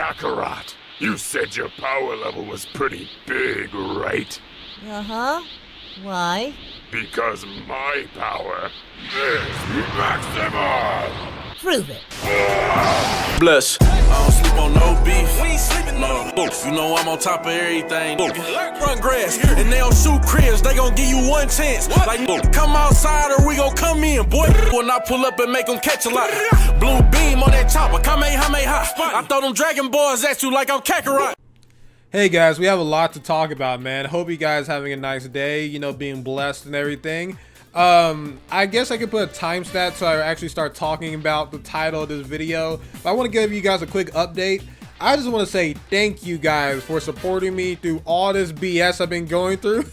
Kakarot, you said your power level was pretty big, right? Uh-huh. Why? Because my power is maximal! Prove it. Bless. I don't sleep on no beef. We ain't sleeping no. You know I'm on top of everything. Run grass and they don't shoot cribs. They gon' give you one chance. Like come outside or we gon' come in, boy. When I pull up and make them catch a lot. Blue beam on that chopper. Kamehameha. I throw them Dragon Balls at you like I'm Kakarot. Hey guys, we have a lot to talk about, man. Hope you guys having a nice day, you know, being blessed and everything. I guess I could put a timestamp so I actually start talking about the title of this video. But I want to give you guys a quick update. I just want to say thank you guys for supporting me through all this BS I've been going through.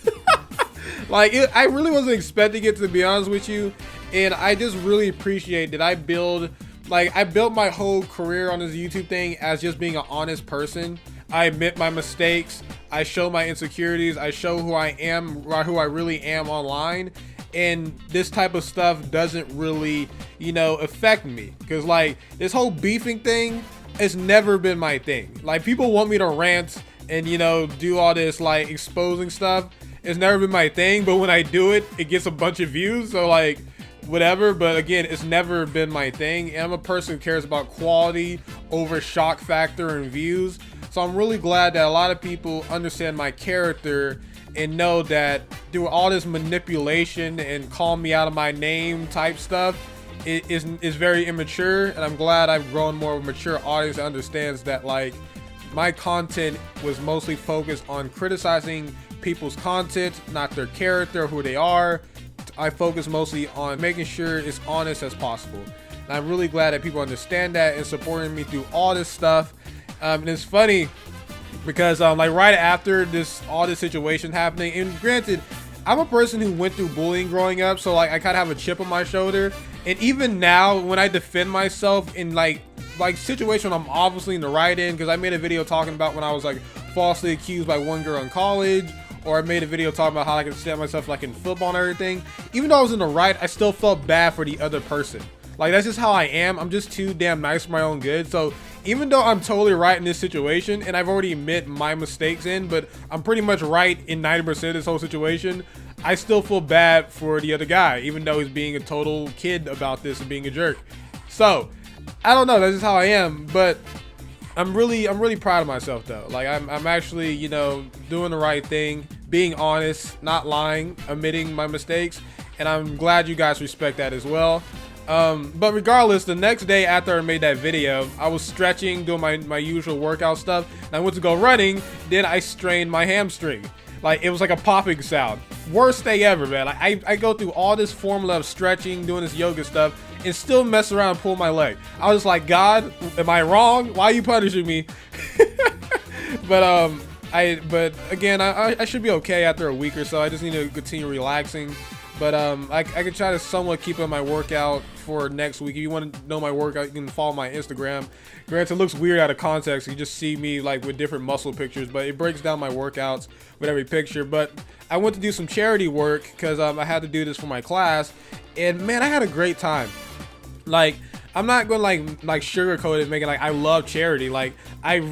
I really wasn't expecting it, to be honest with you. And I just really appreciate that I built my whole career on this YouTube thing as just being an honest person. I admit my mistakes. I show my insecurities. I show who I am, who I really am online. And this type of stuff doesn't really, you know, affect me. Because, like, this whole beefing thing has never been my thing. Like, people want me to rant and, you know, do all this, like, exposing stuff. It's never been my thing. But when I do it, it gets a bunch of views. So, like, whatever. But, again, it's never been my thing. And I'm a person who cares about quality over shock factor and views. So I'm really glad that a lot of people understand my character and know that through all this manipulation and call me out of my name type stuff is very immature. And I'm glad I've grown more of a mature audience that understands that, like, my content was mostly focused on criticizing people's content, not their character, who they are. I focus mostly on making sure it's honest as possible. And I'm really glad that people understand that and supporting me through all this stuff. And it's funny because like right after all this situation happening, and granted, I'm a person who went through bullying growing up, so like I kind of have a chip on my shoulder. And even now, when I defend myself in like situation I'm obviously in the right end, because I made a video talking about when I was like falsely accused by one girl in college, or I made a video talking about how I can stand myself like in football and everything. Even though I was in the right, I still felt bad for the other person. Like, that's just how I am. I'm just too damn nice for my own good. So even though I'm totally right in this situation, and I've already admit my mistakes but I'm pretty much right in 90% of this whole situation, I still feel bad for the other guy, even though he's being a total kid about this and being a jerk. So I don't know, that's just how I am. But I'm really proud of myself though. Like I'm actually, you know, doing the right thing, being honest, not lying, admitting my mistakes, and I'm glad you guys respect that as well. But regardless, the next day after I made that video, I was stretching, doing my usual workout stuff, and I went to go running. Then I strained my hamstring. Like, it was like a popping sound. Worst day ever, man. I go through all this formula of stretching, doing this yoga stuff, and still mess around and pull my leg. I was like, God, am I wrong? Why are you punishing me? But again, I should be okay after a week or so. I just need to continue relaxing. But I could try to somewhat keep up my workout for next week. If you want to know my workout, you can follow my Instagram. Granted, it looks weird out of context. You just see me like with different muscle pictures, but it breaks down my workouts with every picture. But I went to do some charity work because I had to do this for my class, and man, I had a great time. Like, I'm not gonna like sugarcoat it, making like I love charity. Like, I've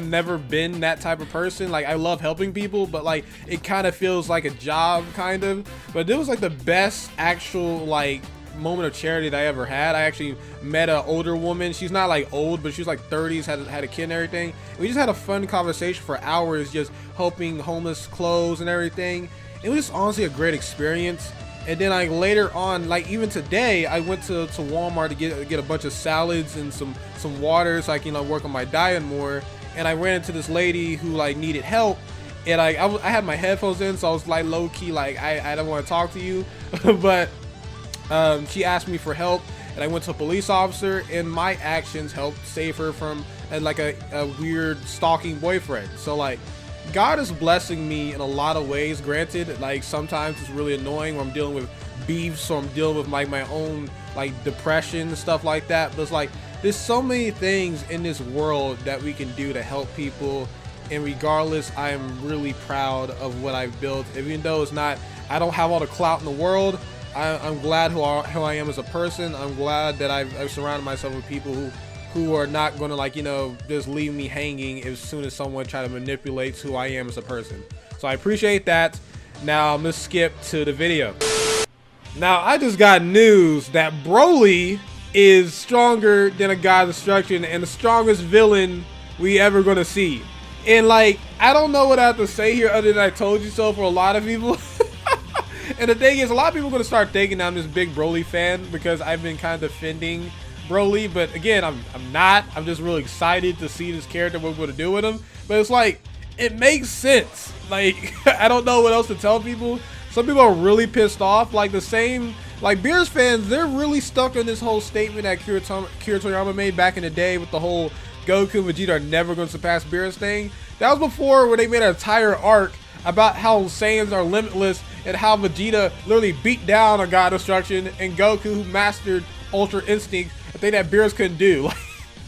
never been that type of person. Like, I love helping people, but like it kind of feels like a job kind of. But it was like the best actual like moment of charity that I ever had. I actually met an older woman. She's not like old, but she was like 30s, had a kid and everything. We just had a fun conversation for hours, just helping homeless clothes and everything. It was just honestly a great experience. And then like later on, like even today, I went to Walmart to get a bunch of salads and some water so I can, you know, work on my diet more. And I ran into this lady who like needed help, and I had my headphones in, so I was like low key like I don't want to talk to you, but she asked me for help, and I went to a police officer, and my actions helped save her from like a weird stalking boyfriend. So like, God is blessing me in a lot of ways. Granted, like sometimes it's really annoying when I'm dealing with beefs, or I'm dealing with like my own like depression and stuff like that. But it's like there's so many things in this world that we can do to help people. And regardless, I am really proud of what I've built. Even though I don't have all the clout in the world, I'm glad who I am as a person. I'm glad that I've surrounded myself with people who who are not gonna, like, you know, just leave me hanging as soon as someone try to manipulate who I am as a person. So I appreciate that. Now I'm gonna skip to the video. Now I just got news that Broly is stronger than a God of Destruction and the strongest villain we ever gonna see. And like, I don't know what I have to say here other than I told you so for a lot of people. And the thing is, a lot of people are gonna start thinking I'm this big Broly fan because I've been kind of defending Broly, but again, I'm not. I'm just really excited to see this character, what we're gonna do with him. But it's like, it makes sense. Like, I don't know what else to tell people. Some people are really pissed off. Like the same, like BROLY'S fans, they're really stuck on this whole statement that Akira Toriyama made back in the day with the whole Goku and Vegeta are never going to surpass BROLY'S thing. That was before where they made an entire arc about how Saiyans are limitless and how Vegeta literally beat down a God of Destruction and Goku, who mastered Ultra Instinct, a thing that BROLY'S couldn't do. Like,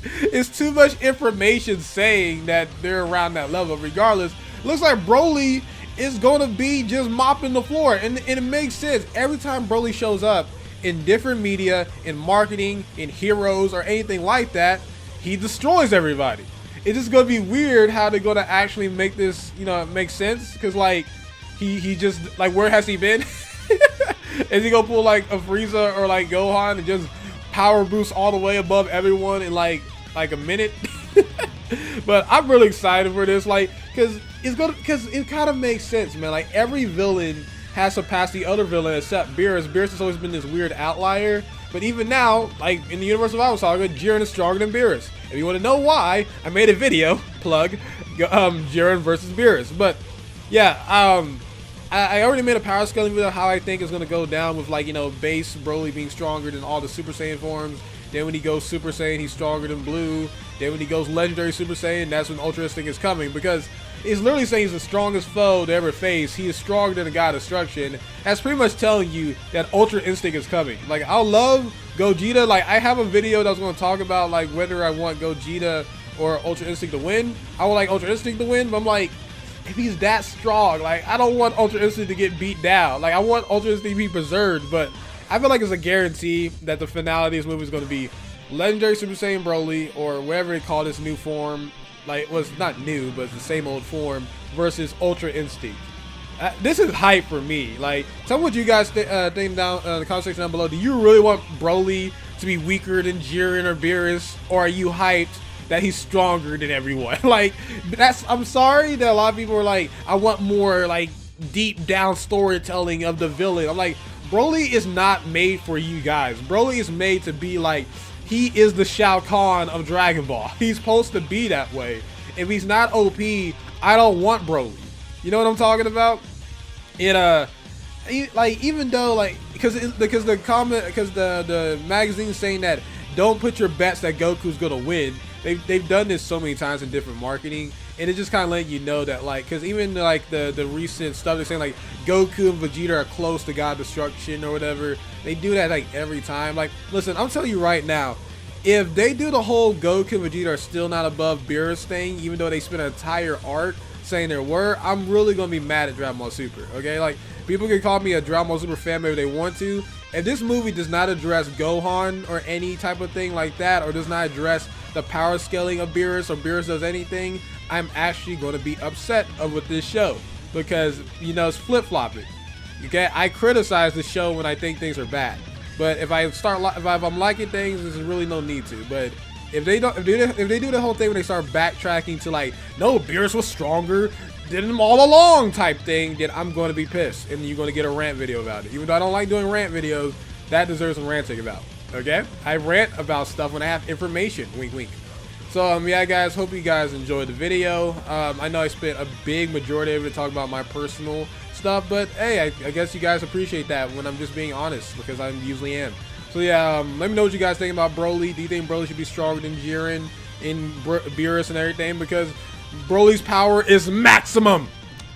it's too much information saying that they're around that level. Regardless, looks like Broly is going to be just mopping the floor, and it makes sense. Every time Broly shows up in different media, in marketing, in heroes, or anything like that, he destroys everybody. It's just going to be weird how they're going to actually make this, you know, make sense, because like he just, like, where has he been? Is he gonna pull like a Frieza or like Gohan and just power boost all the way above everyone in like a minute? But I'm really excited for this, like, because it kind of makes sense, man. Like, every villain has surpassed the other villain except Beerus. Beerus has always been this weird outlier, but even now, like in the universe of Our Saga, Jiren is stronger than Beerus. If you want to know why, I made a video, plug, Jiren versus Beerus. But yeah, I already made a power scaling video how I think it's gonna go down with, like, you know, base Broly being stronger than all the Super Saiyan forms. Then when he goes Super Saiyan, he's stronger than Blue. Then when he goes Legendary Super Saiyan, that's when Ultra Instinct is coming, because it's literally saying he's the strongest foe to ever face. He is stronger than the God of Destruction. That's pretty much telling you that Ultra Instinct is coming. Like, I love Gogeta. Like, I have a video that was going to talk about, like, whether I want Gogeta or Ultra Instinct to win. I would like Ultra Instinct to win, but I'm like, if he's that strong, like, I don't want Ultra Instinct to get beat down. Like, I want Ultra Instinct to be preserved, but I feel like it's a guarantee that the finale of this movie is going to be Legendary Super Saiyan Broly, or whatever they call this new form. Like, well, it's not new, but it's the same old form, versus Ultra Instinct. This is hype for me. Like, tell me what you guys think down in the comment section down below. Do you really want Broly to be weaker than Jiren or Beerus, or are you hyped that he's stronger than everyone? Like, I'm sorry that a lot of people are like, I want more, like, deep down storytelling of the villain. I'm like, Broly is not made for you guys. Broly is made to be like, he is the Shao Kahn of Dragon Ball. He's supposed to be that way. If he's not OP, I don't want Broly. You know what I'm talking about? Like, even though, like, because the magazine's saying that don't put your bets that Goku's gonna win. They've done this so many times in different marketing, and it just kind of letting you know that, like, because even like the recent stuff they're saying, like, Goku and Vegeta are close to God Destruction or whatever. They do that like every time. Like, listen, I'm telling you right now, if they do the whole Goku and Vegeta are still not above Beerus thing, even though they spent an entire arc saying there were, I'm really gonna be mad at Dragon Ball Super. Okay, like, people can call me a Dragon Ball Super fan if they want to. If this movie does not address Gohan or any type of thing like that, or does not address the power scaling of Beerus, or Beerus does anything, I'm actually going to be upset with this show, because, you know, it's flip-flopping. Okay, I criticize the show when I think things are bad, but if I'm liking things, there's really no need to. But if they do the whole thing when they start backtracking to, like, no, Beerus was stronger than him all along type thing, then I'm going to be pissed, and you're going to get a rant video about it. Even though I don't like doing rant videos, that deserves some ranting about. Okay, I rant about stuff when I have information. Wink, wink. So yeah, guys, hope you guys enjoyed the video. I know I spent a big majority of it talking about my personal stuff, but hey, I guess you guys appreciate that when I'm just being honest, because I usually am. So yeah, let me know what you guys think about Broly. Do you think Broly should be stronger than Jiren in Beerus and everything? Because Broly's power is maximum.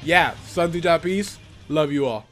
Yeah, SonTj, peace. Love you all.